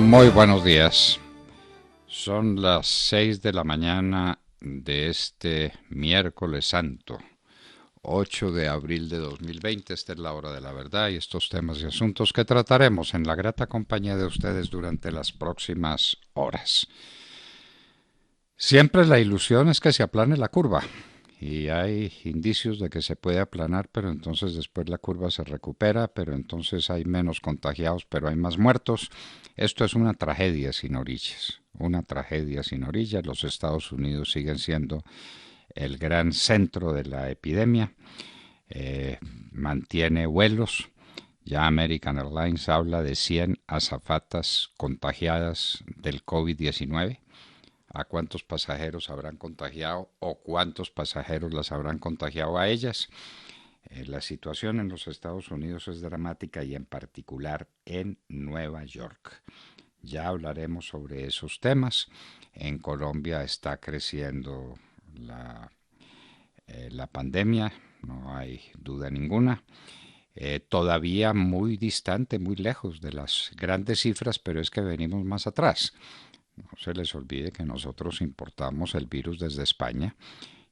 Muy buenos días. Son las 6 de la mañana de este miércoles santo, 8 de abril de 2020. Esta es la hora de la verdad y estos temas y asuntos que trataremos en la grata compañía de ustedes durante las próximas horas. Siempre la ilusión es que se aplane la curva y hay indicios de que se puede aplanar, pero entonces después la curva se recupera, pero entonces hay menos contagiados, pero hay más muertos. Esto es una tragedia sin orillas, una tragedia sin orillas. Los Estados Unidos siguen siendo el gran centro de la epidemia, mantiene vuelos. Ya American Airlines habla de 100 azafatas contagiadas del COVID-19. ¿A cuántos pasajeros habrán contagiado o cuántos pasajeros las habrán contagiado a ellas? La situación en los Estados Unidos es dramática y en particular en Nueva York. Ya hablaremos sobre esos temas. En Colombia está creciendo la pandemia, no hay duda ninguna. Todavía muy distante, muy lejos de las grandes cifras, pero es que venimos más atrás. No se les olvide que nosotros importamos el virus desde España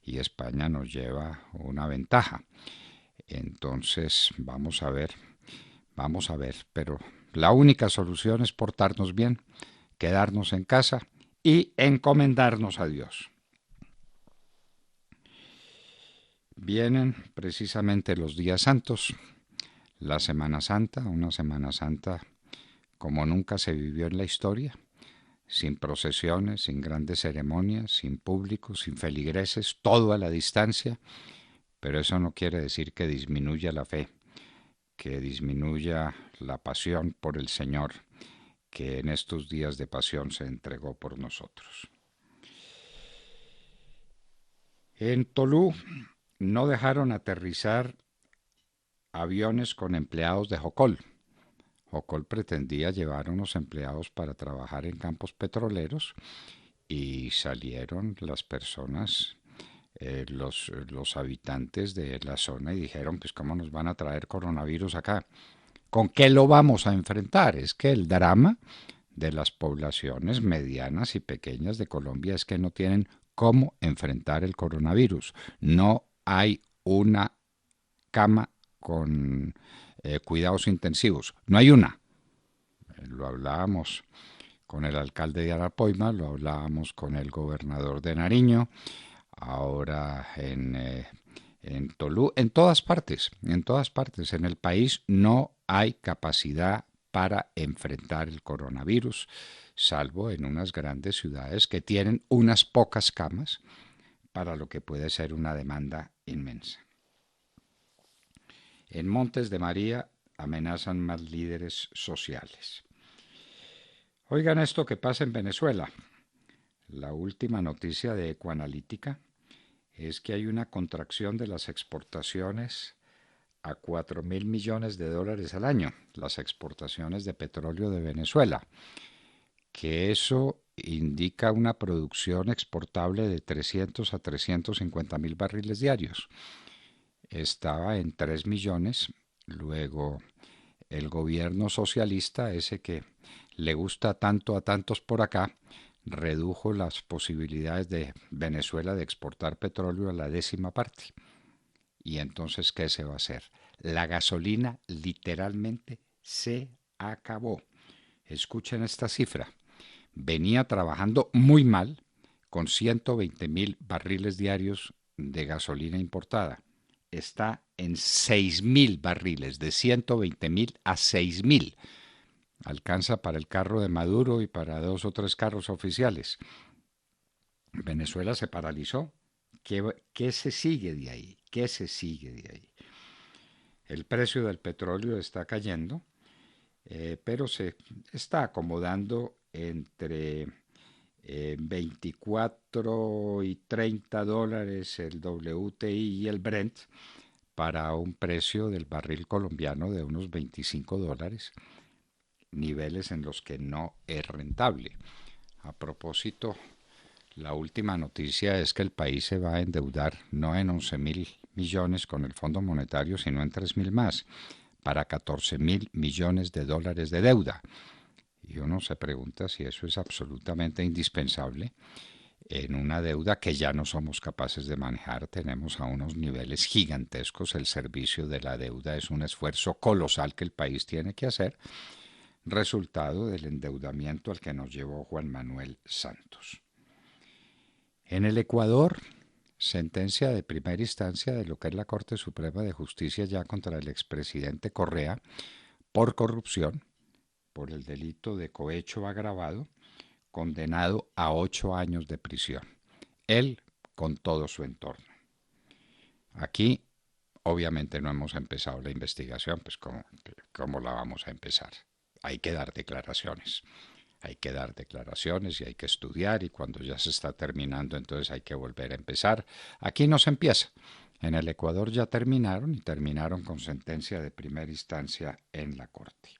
y España nos lleva una ventaja. Entonces, vamos a ver, pero la única solución es portarnos bien, quedarnos en casa y encomendarnos a Dios. Vienen precisamente los días santos, la Semana Santa, una Semana Santa como nunca se vivió en la historia, sin procesiones, sin grandes ceremonias, sin público, sin feligreses, todo a la distancia, pero eso no quiere decir que disminuya la fe, que disminuya la pasión por el Señor, que en estos días de pasión se entregó por nosotros. En Tolú no dejaron aterrizar aviones con empleados de Jocol. Jocol pretendía llevar unos empleados para trabajar en campos petroleros y salieron las personas, los habitantes de la zona y dijeron, pues cómo nos van a traer coronavirus acá. ¿Con qué lo vamos a enfrentar? Es que el drama de las poblaciones medianas y pequeñas de Colombia es que no tienen cómo enfrentar el coronavirus. No hay una cama con cuidados intensivos. No hay una. Lo hablábamos con el alcalde de Arapoima, lo hablábamos con el gobernador de Nariño, ahora en Tolú, en todas partes, en el país no hay capacidad para enfrentar el coronavirus, salvo en unas grandes ciudades que tienen unas pocas camas para lo que puede ser una demanda inmensa. En Montes de María amenazan más líderes sociales. Oigan esto que pasa en Venezuela. La última noticia de Ecoanalítica es que hay una contracción de las exportaciones a 4.000 millones de dólares al año, las exportaciones de petróleo de Venezuela, que eso indica una producción exportable de 300 a 350 mil barriles diarios. Estaba en 3 millones, luego el gobierno socialista, ese que le gusta tanto a tantos por acá, redujo las posibilidades de Venezuela de exportar petróleo a la 10ª parte. Y entonces, ¿qué se va a hacer? La gasolina literalmente se acabó. Escuchen esta cifra. Venía trabajando muy mal con 120.000 barriles diarios de gasolina importada. Está en 6.000 barriles, de 120.000 a 6.000. Alcanza para el carro de Maduro y para 2 o 3 carros oficiales. Venezuela se paralizó. ¿Qué se sigue de ahí? ¿Qué se sigue de ahí? El precio del petróleo está cayendo, pero se está acomodando entre 24 y 30 dólares el WTI y el Brent para un precio del barril colombiano de unos 25 dólares, niveles en los que no es rentable. A propósito, la última noticia es que el país se va a endeudar no en 11.000 millones con el Fondo Monetario, sino en 3.000 más, para 14.000 millones de dólares de deuda. Y uno se pregunta si eso es absolutamente indispensable en una deuda que ya no somos capaces de manejar. Tenemos a unos niveles gigantescos. El servicio de la deuda es un esfuerzo colosal que el país tiene que hacer, resultado del endeudamiento al que nos llevó Juan Manuel Santos. En el Ecuador, sentencia de primera instancia de lo que es la Corte Suprema de Justicia ya contra el expresidente Correa por corrupción, por el delito de cohecho agravado, condenado a 8 años de prisión. Él con todo su entorno. Aquí, obviamente, no hemos empezado la investigación, pues ¿cómo la vamos a empezar? Hay que dar declaraciones. Hay que dar declaraciones y hay que estudiar y cuando ya se está terminando entonces hay que volver a empezar. Aquí no se empieza. En el Ecuador ya terminaron y terminaron con sentencia de primera instancia en la Corte.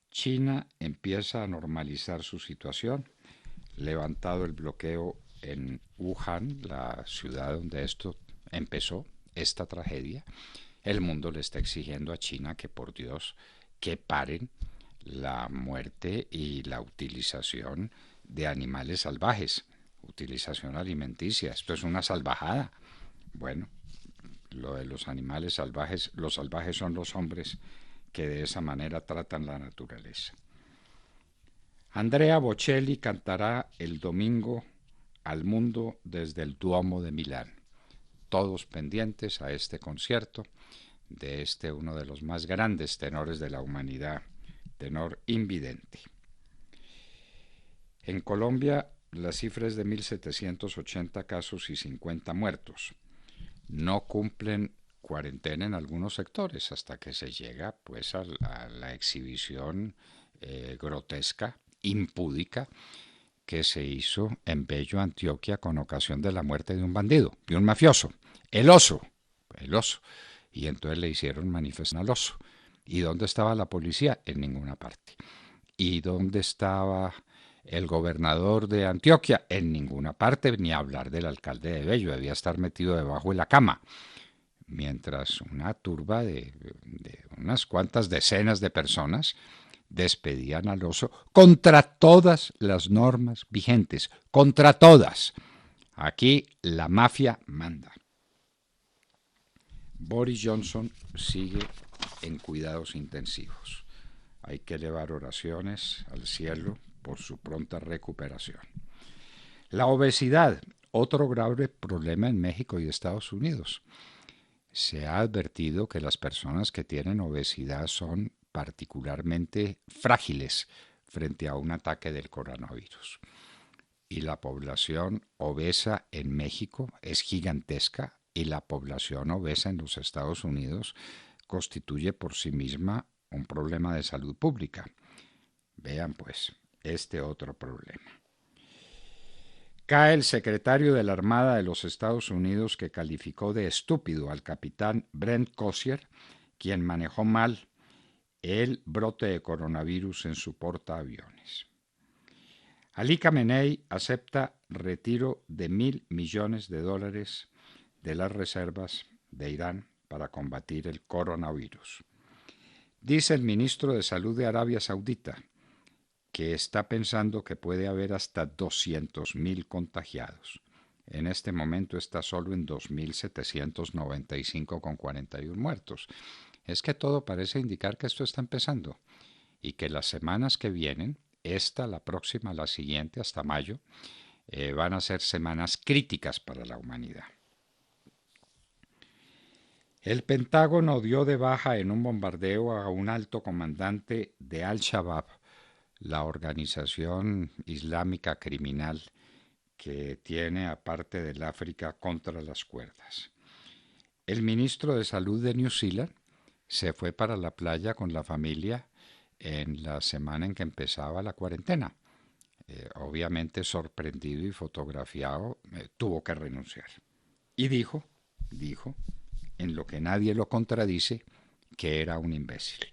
China empieza a normalizar su situación, levantado el bloqueo en Wuhan, la ciudad donde esto empezó, esta tragedia. El mundo le está exigiendo a China que por Dios que paren la muerte y la utilización de animales salvajes, utilización alimenticia. Esto es una salvajada. Bueno, lo de los animales salvajes, los salvajes son los hombres que de esa manera tratan la naturaleza. Andrea Bocelli cantará el domingo al mundo desde el Duomo de Milán. Todos pendientes a este concierto de uno de los más grandes tenores de la humanidad, tenor invidente. En Colombia, la cifra es de 1.780 casos y 50 muertos. No cumplen cuarentena en algunos sectores hasta que se llega pues a la exhibición grotesca, impúdica, que se hizo en Bello, Antioquia, con ocasión de la muerte de un bandido, de un mafioso, el oso. Y entonces le hicieron manifestación al oso. ¿Y dónde estaba la policía? En ninguna parte. ¿Y dónde estaba el gobernador de Antioquia? En ninguna parte, ni hablar del alcalde de Bello, debía estar metido debajo de la cama. Mientras una turba de unas cuantas decenas de personas despedían al oso contra todas las normas vigentes, contra todas. Aquí la mafia manda. Boris Johnson sigue en cuidados intensivos. Hay que elevar oraciones al cielo por su pronta recuperación. La obesidad, otro grave problema en México y Estados Unidos. Se ha advertido que las personas que tienen obesidad son particularmente frágiles frente a un ataque del coronavirus. Y la población obesa en México es gigantesca y la población obesa en los Estados Unidos constituye por sí misma un problema de salud pública. Vean pues este otro problema. Cae el secretario de la Armada de los Estados Unidos que calificó de estúpido al capitán Brent Crozier, quien manejó mal el brote de coronavirus en su portaaviones. Ali Khamenei acepta retiro de $1.000 millones de las reservas de Irán para combatir el coronavirus. Dice el ministro de Salud de Arabia Saudita que está pensando que puede haber hasta 200.000 contagiados. En este momento está solo en 2.795 con 41 muertos. Es que todo parece indicar que esto está empezando y que las semanas que vienen, esta, la próxima, la siguiente, hasta mayo, van a ser semanas críticas para la humanidad. El Pentágono dio de baja en un bombardeo a un alto comandante de Al-Shabaab, la organización islámica criminal que tiene a parte del África contra las cuerdas. El ministro de Salud de New Zealand se fue para la playa con la familia en la semana en que empezaba la cuarentena. Obviamente sorprendido y fotografiado, tuvo que renunciar. Y dijo, en lo que nadie lo contradice, que era un imbécil.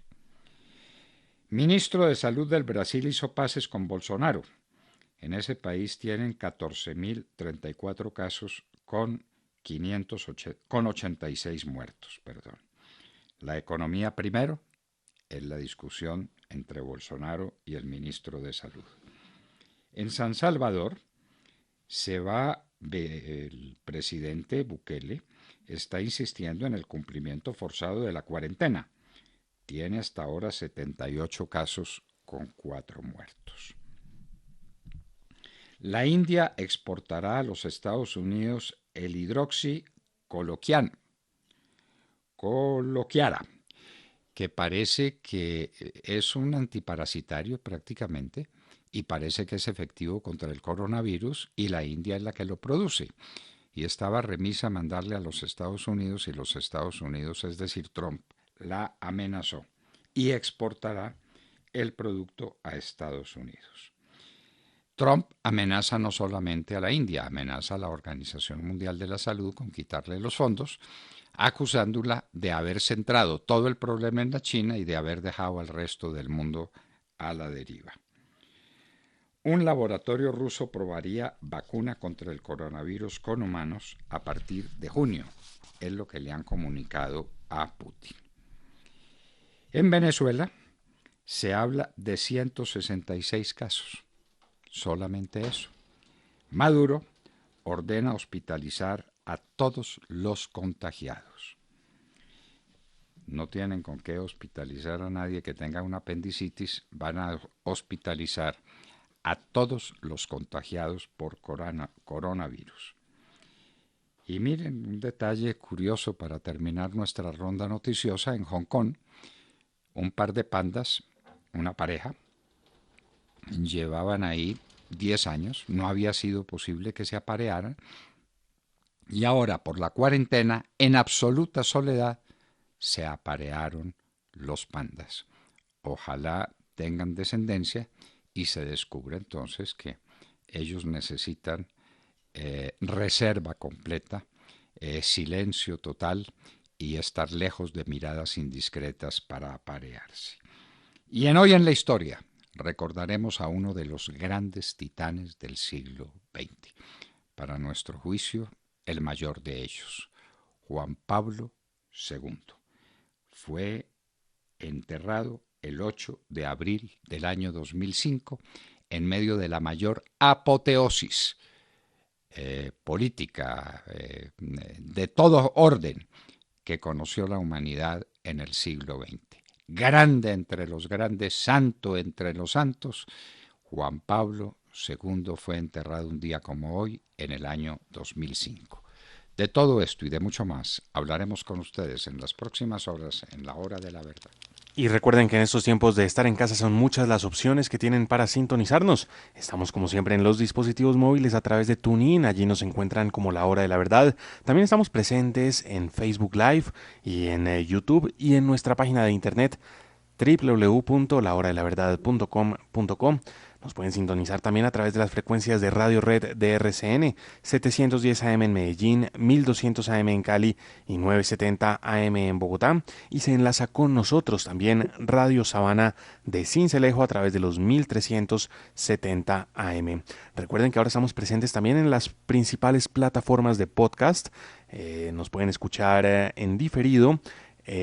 Ministro de Salud del Brasil hizo paces con Bolsonaro. En ese país tienen 14.034 casos con 86 muertos. La economía primero, es la discusión entre Bolsonaro y el ministro de Salud. En San Salvador el presidente Bukele está insistiendo en el cumplimiento forzado de la cuarentena. Tiene hasta ahora 78 casos con 4 muertos. La India exportará a los Estados Unidos el hidroxicoloquiara, que parece que es un antiparasitario prácticamente y parece que es efectivo contra el coronavirus, y la India es la que lo produce. Y estaba remisa a mandarle a los Estados Unidos, y los Estados Unidos, es decir, Trump, la amenazó y exportará el producto a Estados Unidos. Trump amenaza no solamente a la India, amenaza a la Organización Mundial de la Salud con quitarle los fondos, acusándola de haber centrado todo el problema en la China y de haber dejado al resto del mundo a la deriva. Un laboratorio ruso probaría vacuna contra el coronavirus con humanos a partir de junio, es lo que le han comunicado a Putin. En Venezuela se habla de 166 casos, solamente eso. Maduro ordena hospitalizar a todos los contagiados. No tienen con qué hospitalizar a nadie que tenga una apendicitis, van a hospitalizar a todos los contagiados por coronavirus. Y miren, un detalle curioso para terminar nuestra ronda noticiosa: en Hong Kong, un par de pandas, una pareja, llevaban ahí 10 años, no había sido posible que se aparearan, y ahora por la cuarentena, en absoluta soledad, se aparearon los pandas. Ojalá tengan descendencia y se descubre entonces que ellos necesitan reserva completa, silencio total y estar lejos de miradas indiscretas para aparearse. Y en Hoy en la Historia recordaremos a uno de los grandes titanes del siglo XX, para nuestro juicio el mayor de ellos, Juan Pablo II. Fue enterrado el 8 de abril del año 2005 en medio de la mayor apoteosis política de todo orden que conoció la humanidad en el siglo XX. Grande entre los grandes, santo entre los santos, Juan Pablo II fue enterrado un día como hoy en el año 2005. De todo esto y de mucho más hablaremos con ustedes en las próximas horas en la Hora de la Verdad. Y recuerden que en estos tiempos de estar en casa son muchas las opciones que tienen para sintonizarnos. Estamos como siempre en los dispositivos móviles a través de TuneIn, allí nos encuentran como La Hora de la Verdad. También estamos presentes en Facebook Live y en YouTube y en nuestra página de internet www.lahoradelaverdad.com.com. Nos pueden sintonizar también a través de las frecuencias de Radio Red de RCN, 710 AM en Medellín, 1200 AM en Cali y 970 AM en Bogotá. Y se enlaza con nosotros también Radio Sabana de Sincelejo a través de los 1370 AM. Recuerden que ahora estamos presentes también en las principales plataformas de podcast. Nos pueden escuchar en diferido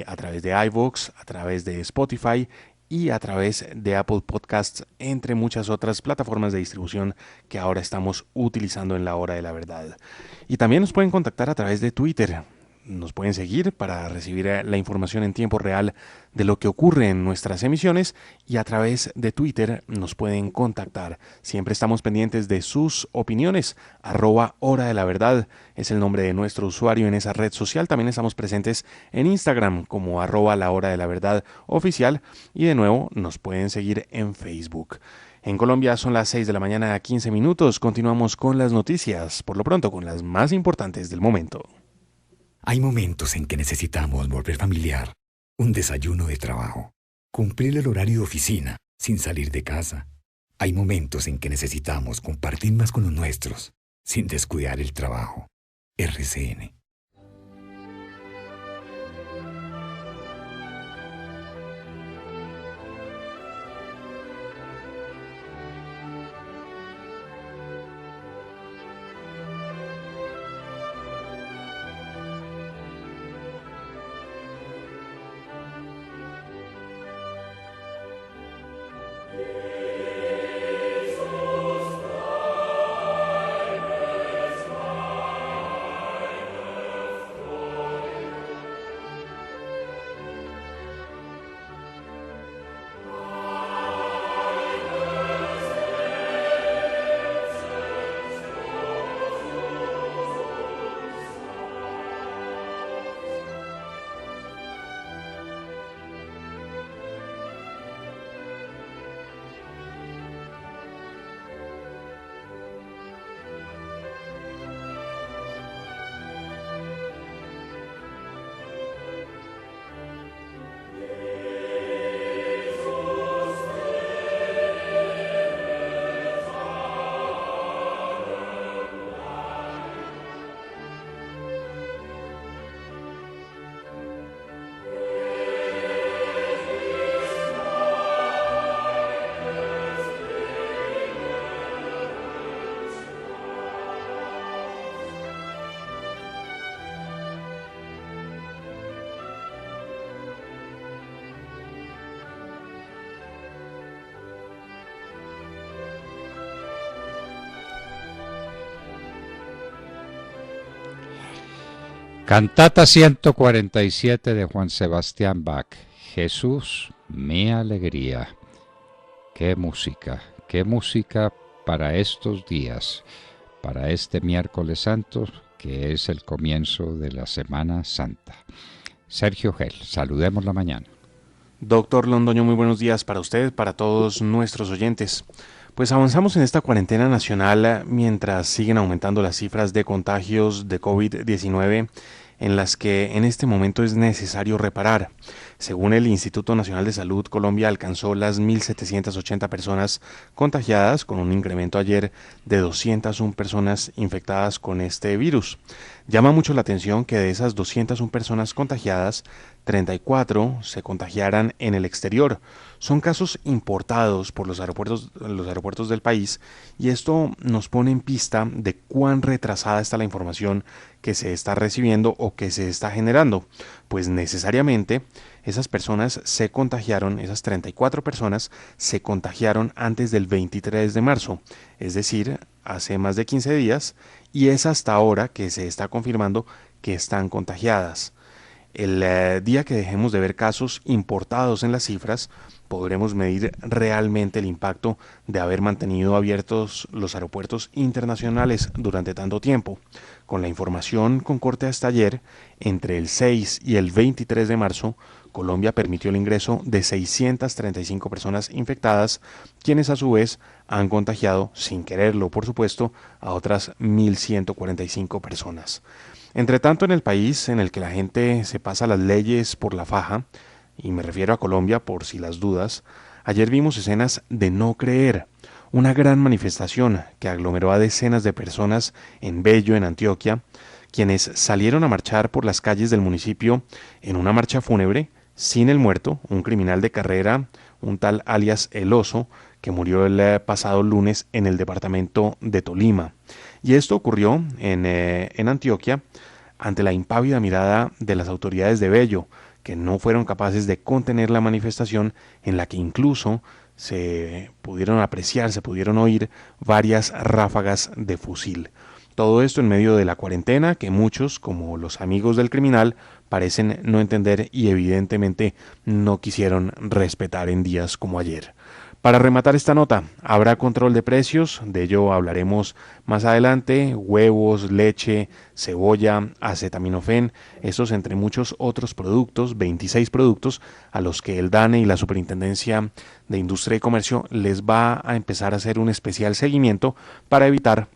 a través de iVoox, a través de Spotify y a través de Apple Podcasts, entre muchas otras plataformas de distribución que ahora estamos utilizando en la Hora de la Verdad. Y también nos pueden contactar a través de Twitter. Nos pueden seguir para recibir la información en tiempo real de lo que ocurre en nuestras emisiones, y a través de Twitter nos pueden contactar. Siempre estamos pendientes de sus opiniones. @Hora de la Verdad es el nombre de nuestro usuario en esa red social. También estamos presentes en Instagram como @La Hora de la Verdad oficial, y de nuevo nos pueden seguir en Facebook. En Colombia son las 6 de la mañana, 15 minutos. Continuamos con las noticias, por lo pronto con las más importantes del momento. Hay momentos en que necesitamos volver familiar, un desayuno de trabajo, cumplir el horario de oficina sin salir de casa. Hay momentos en que necesitamos compartir más con los nuestros, sin descuidar el trabajo. RCN. Cantata 147 de Juan Sebastián Bach. Jesús, mi alegría. Qué música para estos días, para este miércoles santo, que es el comienzo de la Semana Santa. Sergio Gel, saludemos la mañana. Doctor Londoño, muy buenos días para usted, para todos nuestros oyentes. Pues avanzamos en esta cuarentena nacional mientras siguen aumentando las cifras de contagios de COVID-19 en las que en este momento es necesario reparar. Según el Instituto Nacional de Salud, Colombia alcanzó las 1.780 personas contagiadas, con un incremento ayer de 201 personas infectadas con este virus. Llama mucho la atención que de esas 201 personas contagiadas, 34 se contagiaran en el exterior. Son casos importados por los aeropuertos del país, y esto nos pone en pista de cuán retrasada está la información que se está recibiendo o que se está generando, pues necesariamente esas personas se contagiaron, esas 34 personas se contagiaron antes del 23 de marzo, es decir, hace más de 15 días, y es hasta ahora que se está confirmando que están contagiadas. El día que dejemos de ver casos importados en las cifras, podremos medir realmente el impacto de haber mantenido abiertos los aeropuertos internacionales durante tanto tiempo. Con la información con corte hasta ayer, entre el 6 y el 23 de marzo, Colombia permitió el ingreso de 635 personas infectadas, quienes a su vez han contagiado, sin quererlo por supuesto, a otras 1.145 personas. Entre tanto, en el país en el que la gente se pasa las leyes por la faja, y me refiero a Colombia por si las dudas, ayer vimos escenas de no creer. Una gran manifestación que aglomeró a decenas de personas en Bello, en Antioquia, quienes salieron a marchar por las calles del municipio en una marcha fúnebre sin el muerto, un criminal de carrera, un tal alias El Oso, que murió el pasado lunes en el departamento de Tolima. Y esto ocurrió en Antioquia ante la impávida mirada de las autoridades de Bello, que no fueron capaces de contener la manifestación, en la que incluso se pudieron apreciar, se pudieron oír varias ráfagas de fusil. Todo esto en medio de la cuarentena que muchos, como los amigos del criminal, parecen no entender y evidentemente no quisieron respetar en días como ayer. Para rematar esta nota, habrá control de precios, de ello hablaremos más adelante, huevos, leche, cebolla, acetaminofén, estos entre muchos otros productos, 26 productos, a los que el DANE y la Superintendencia de Industria y Comercio les va a empezar a hacer un especial seguimiento para evitar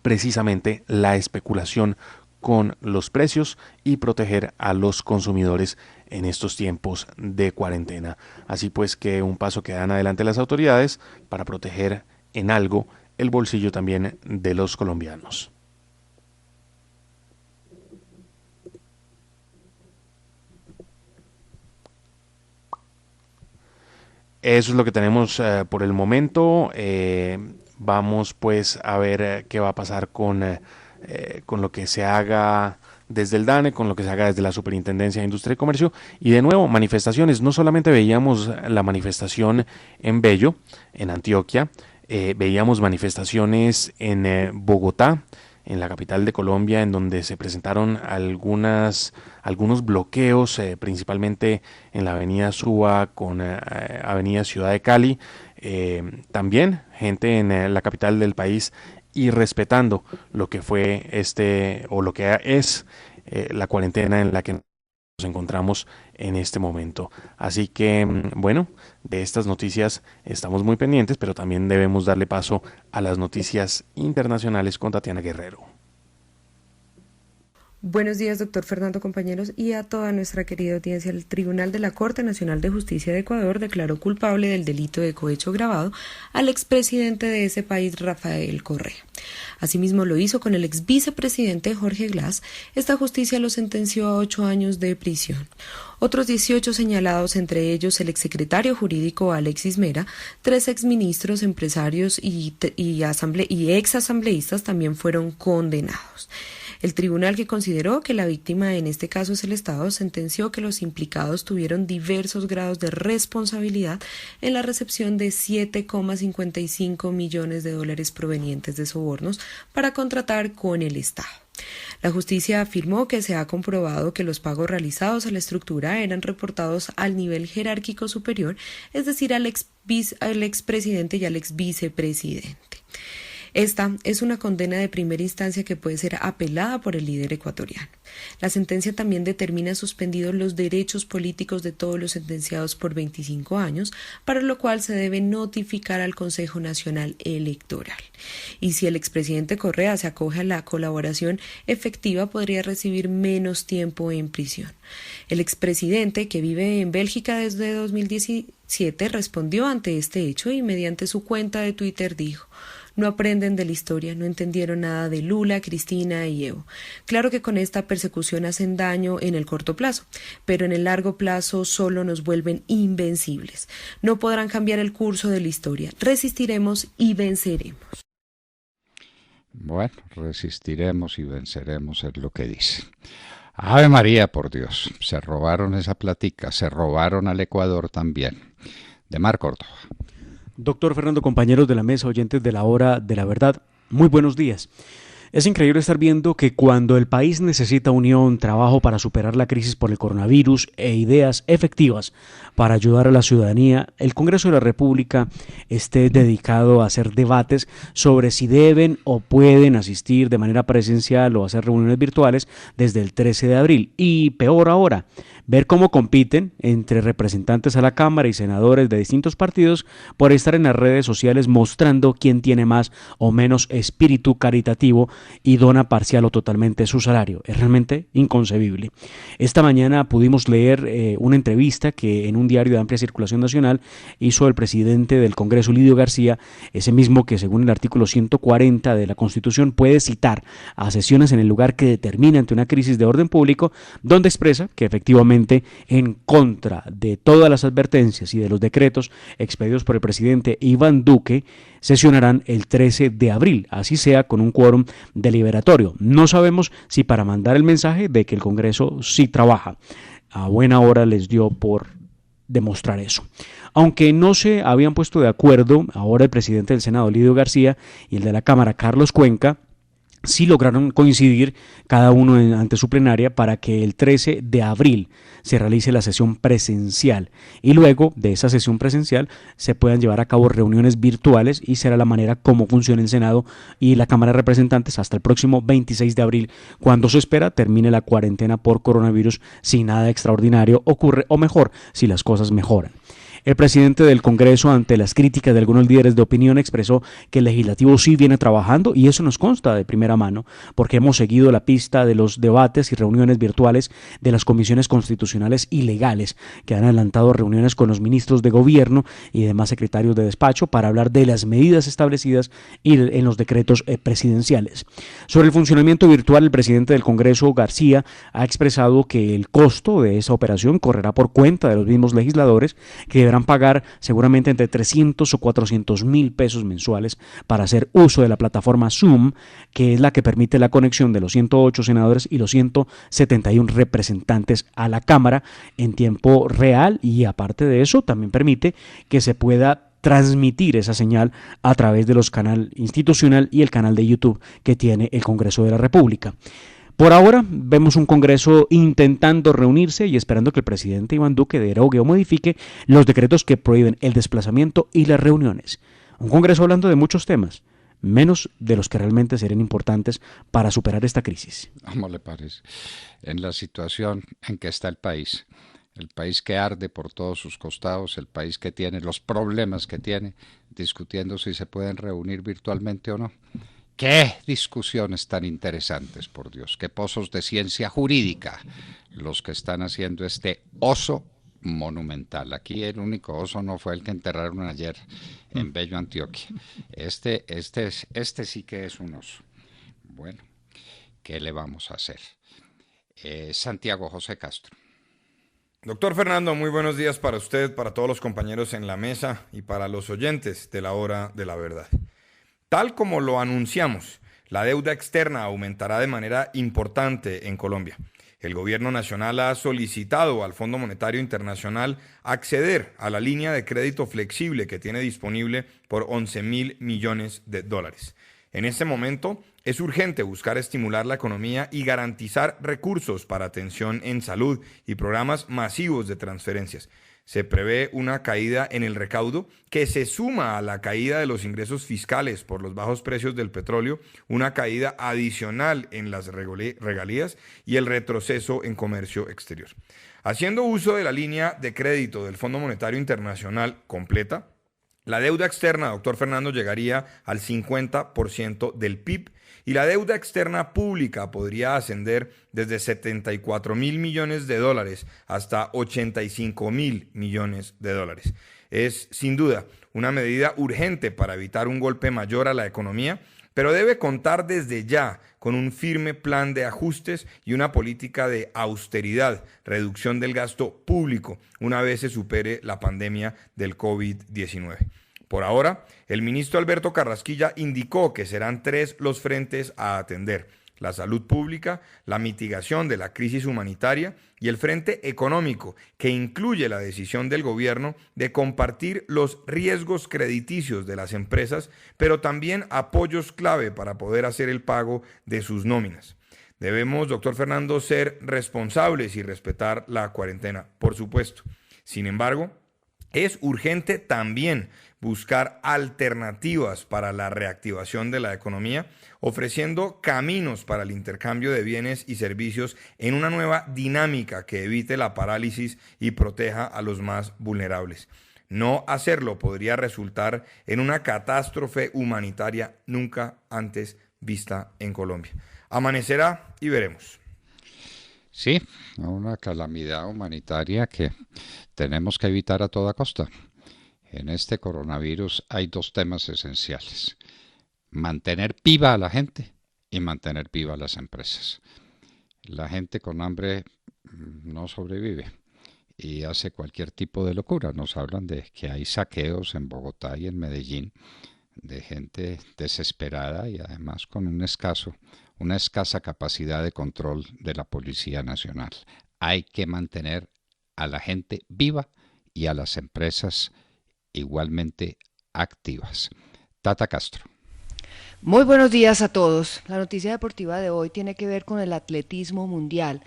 precisamente la especulación con los precios y proteger a los consumidores en estos tiempos de cuarentena. Así pues, que un paso que dan adelante las autoridades para proteger en algo el bolsillo también de los colombianos. Eso es lo que tenemos por el momento. Vamos pues a ver qué va a pasar con lo que se haga desde el DANE, con lo que se haga desde la Superintendencia de Industria y Comercio. Y de nuevo, manifestaciones. No solamente veíamos la manifestación en Bello, en Antioquia, veíamos manifestaciones en Bogotá, en la capital de Colombia, en donde se presentaron algunos bloqueos, principalmente en la avenida Suba con avenida Ciudad de Cali. También gente en la capital del país y respetando lo que fue lo que es la cuarentena en la que nos encontramos en este momento. Así que, bueno, de estas noticias estamos muy pendientes, pero también debemos darle paso a las noticias internacionales con Tatiana Guerrero. Buenos días, doctor Fernando, compañeros, y a toda nuestra querida audiencia. El Tribunal de la Corte Nacional de Justicia de Ecuador declaró culpable del delito de cohecho agravado al expresidente de ese país, Rafael Correa. Asimismo lo hizo con el exvicepresidente Jorge Glass. Esta justicia lo sentenció a 8 años de prisión. Otros 18 señalados, entre ellos el exsecretario jurídico Alexis Mera, 3 exministros, empresarios y exasambleístas también fueron condenados. El tribunal, que consideró que la víctima en este caso es el Estado, sentenció que los implicados tuvieron diversos grados de responsabilidad en la recepción de 7,55 millones de dólares provenientes de sobornos para contratar con el Estado. La justicia afirmó que se ha comprobado que los pagos realizados a la estructura eran reportados al nivel jerárquico superior, es decir, al expresidente y al exvicepresidente. Esta es una condena de primera instancia que puede ser apelada por el líder ecuatoriano. La sentencia también determina suspendidos los derechos políticos de todos los sentenciados por 25 años, para lo cual se debe notificar al Consejo Nacional Electoral. Y si el expresidente Correa se acoge a la colaboración efectiva, podría recibir menos tiempo en prisión. El expresidente, que vive en Bélgica desde 2017, respondió ante este hecho y mediante su cuenta de Twitter dijo: no aprenden de la historia, no entendieron nada de Lula, Cristina y Evo. Claro que con esta persecución hacen daño en el corto plazo, pero en el largo plazo solo nos vuelven invencibles. No podrán cambiar el curso de la historia. Resistiremos y venceremos. Bueno, resistiremos y venceremos es lo que dice. Ave María, por Dios, se robaron esa platica, se robaron al Ecuador también. De Mar Córdoba. Doctor Fernando, compañeros de la mesa, oyentes de la Hora de la Verdad, muy buenos días. Es increíble estar viendo que cuando el país necesita unión, trabajo para superar la crisis por el coronavirus e ideas efectivas para ayudar a la ciudadanía, el Congreso de la República esté dedicado a hacer debates sobre si deben o pueden asistir de manera presencial o hacer reuniones virtuales desde el 13 de abril. Y peor ahora, ver cómo compiten entre representantes a la Cámara y senadores de distintos partidos por estar en las redes sociales mostrando quién tiene más o menos espíritu caritativo y dona parcial o totalmente su salario. Es realmente inconcebible. Esta mañana pudimos leer una entrevista que en un diario de amplia circulación nacional hizo el presidente del Congreso, Lidio García, ese mismo que según el artículo 140 de la Constitución puede citar a sesiones en el lugar que determine ante una crisis de orden público, donde expresa que efectivamente en contra de todas las advertencias y de los decretos expedidos por el presidente Iván Duque, sesionarán el 13 de abril, así sea con un quórum deliberatorio. No sabemos si para mandar el mensaje de que el Congreso sí trabaja. A buena hora les dio por demostrar eso. Aunque no se habían puesto de acuerdo, ahora el presidente del Senado, Lidio García, y el de la Cámara, Carlos Cuenca, sí lograron coincidir cada uno ante su plenaria para que el 13 de abril se realice la sesión presencial y luego de esa sesión presencial se puedan llevar a cabo reuniones virtuales y será la manera como funciona el Senado y la Cámara de Representantes hasta el próximo 26 de abril, cuando se espera termine la cuarentena por coronavirus si nada extraordinario ocurre o mejor, si las cosas mejoran. El presidente del Congreso, ante las críticas de algunos líderes de opinión, expresó que el legislativo sí viene trabajando y eso nos consta de primera mano porque hemos seguido la pista de los debates y reuniones virtuales de las comisiones constitucionales y legales que han adelantado reuniones con los ministros de gobierno y demás secretarios de despacho para hablar de las medidas establecidas en los decretos presidenciales. Sobre el funcionamiento virtual, el presidente del Congreso, García, ha expresado que el costo de esa operación correrá por cuenta de los mismos legisladores que deberán pagar seguramente entre 300 o 400 mil pesos mensuales para hacer uso de la plataforma Zoom, que es la que permite la conexión de los 108 senadores y los 171 representantes a la Cámara en tiempo real, y aparte de eso también permite que se pueda transmitir esa señal a través de los canales institucional y el canal de YouTube que tiene el Congreso de la República. Por ahora vemos un Congreso intentando reunirse y esperando que el presidente Iván Duque derogue o modifique los decretos que prohíben el desplazamiento y las reuniones. Un Congreso hablando de muchos temas, menos de los que realmente serían importantes para superar esta crisis. ¿Cómo le parece? En la situación en que está el país que arde por todos sus costados, el país que tiene los problemas que tiene, discutiendo si se pueden reunir virtualmente o no. ¡Qué discusiones tan interesantes, por Dios! ¡Qué pozos de ciencia jurídica los que están haciendo este oso monumental! Aquí el único oso no fue el que enterraron ayer en Bello, Antioquia. Este sí que es un oso. Bueno, ¿qué le vamos a hacer? Santiago José Castro. Doctor Fernando, muy buenos días para usted, para todos los compañeros en la mesa y para los oyentes de la Hora de la Verdad. Tal como lo anunciamos, la deuda externa aumentará de manera importante en Colombia. El gobierno nacional ha solicitado al Fondo Monetario Internacional acceder a la línea de crédito flexible que tiene disponible por $11.000 millones. En este momento, Es urgente buscar estimular la economía y garantizar recursos para atención en salud y programas masivos de transferencias. Se prevé una caída en el recaudo que se suma a la caída de los ingresos fiscales por los bajos precios del petróleo, una caída adicional en las regalías y el retroceso en comercio exterior. Haciendo uso de la línea de crédito del Fondo Monetario Internacional completa, la deuda externa, doctor Fernando, llegaría al 50% del PIB y la deuda externa pública podría ascender desde 74.000 millones de dólares hasta 85.000 millones de dólares. Es, sin duda, una medida urgente para evitar un golpe mayor a la economía, pero debe contar desde ya con un firme plan de ajustes y una política de austeridad, reducción del gasto público, una vez se supere la pandemia del COVID-19. Por ahora, el ministro Alberto Carrasquilla indicó que serán 3 los frentes a atender: la salud pública, la mitigación de la crisis humanitaria y el frente económico, que incluye la decisión del gobierno de compartir los riesgos crediticios de las empresas, pero también apoyos clave para poder hacer el pago de sus nóminas. Debemos, doctor Fernando, ser responsables y respetar la cuarentena, por supuesto. Sin embargo, es urgente también buscar alternativas para la reactivación de la economía, ofreciendo caminos para el intercambio de bienes y servicios en una nueva dinámica que evite la parálisis y proteja a los más vulnerables. No hacerlo podría resultar en una catástrofe humanitaria nunca antes vista en Colombia. Amanecerá y veremos. Sí, una calamidad humanitaria que tenemos que evitar a toda costa. En este coronavirus hay 2 temas esenciales: mantener viva a la gente y mantener viva a las empresas. La gente con hambre no sobrevive y hace cualquier tipo de locura. Nos hablan de que hay saqueos en Bogotá y en Medellín, de gente desesperada y además con una escasa capacidad de control de la Policía Nacional. Hay que mantener a la gente viva y a las empresas igualmente activas. Tata Castro. Muy buenos días a todos. La noticia deportiva de hoy tiene que ver con el atletismo mundial.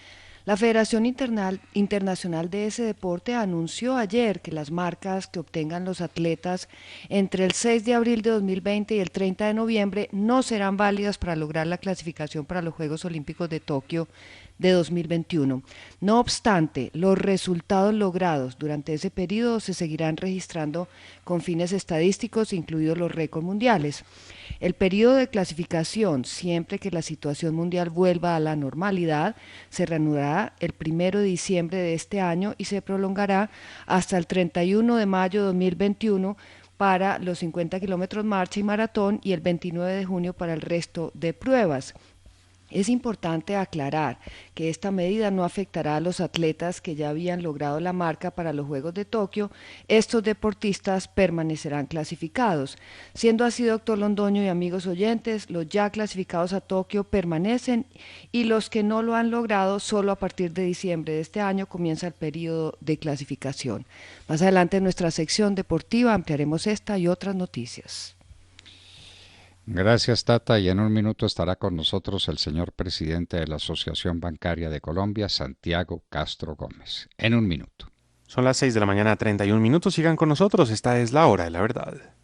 La Federación Internacional de ese deporte anunció ayer que las marcas que obtengan los atletas entre el 6 de abril de 2020 y el 30 de noviembre no serán válidas para lograr la clasificación para los Juegos Olímpicos de Tokio de 2021. No obstante, los resultados logrados durante ese periodo se seguirán registrando con fines estadísticos, incluidos los récords mundiales. El periodo de clasificación, siempre que la situación mundial vuelva a la normalidad, se reanudará el 1 de diciembre de este año y se prolongará hasta el 31 de mayo de 2021 para los 50 kilómetros marcha y maratón y el 29 de junio para el resto de pruebas. Es importante aclarar que esta medida no afectará a los atletas que ya habían logrado la marca para los Juegos de Tokio. Estos deportistas permanecerán clasificados. Siendo así, doctor Londoño y amigos oyentes, los ya clasificados a Tokio permanecen y los que no lo han logrado, solo a partir de diciembre de este año comienza el periodo de clasificación. Más adelante en nuestra sección deportiva ampliaremos esta y otras noticias. Gracias, Tata, y en un minuto estará con nosotros el señor presidente de la Asociación Bancaria de Colombia, Santiago Castro Gómez. En un minuto. Son las 6 de la mañana, 31 minutos. Sigan con nosotros. Esta es la hora de la verdad.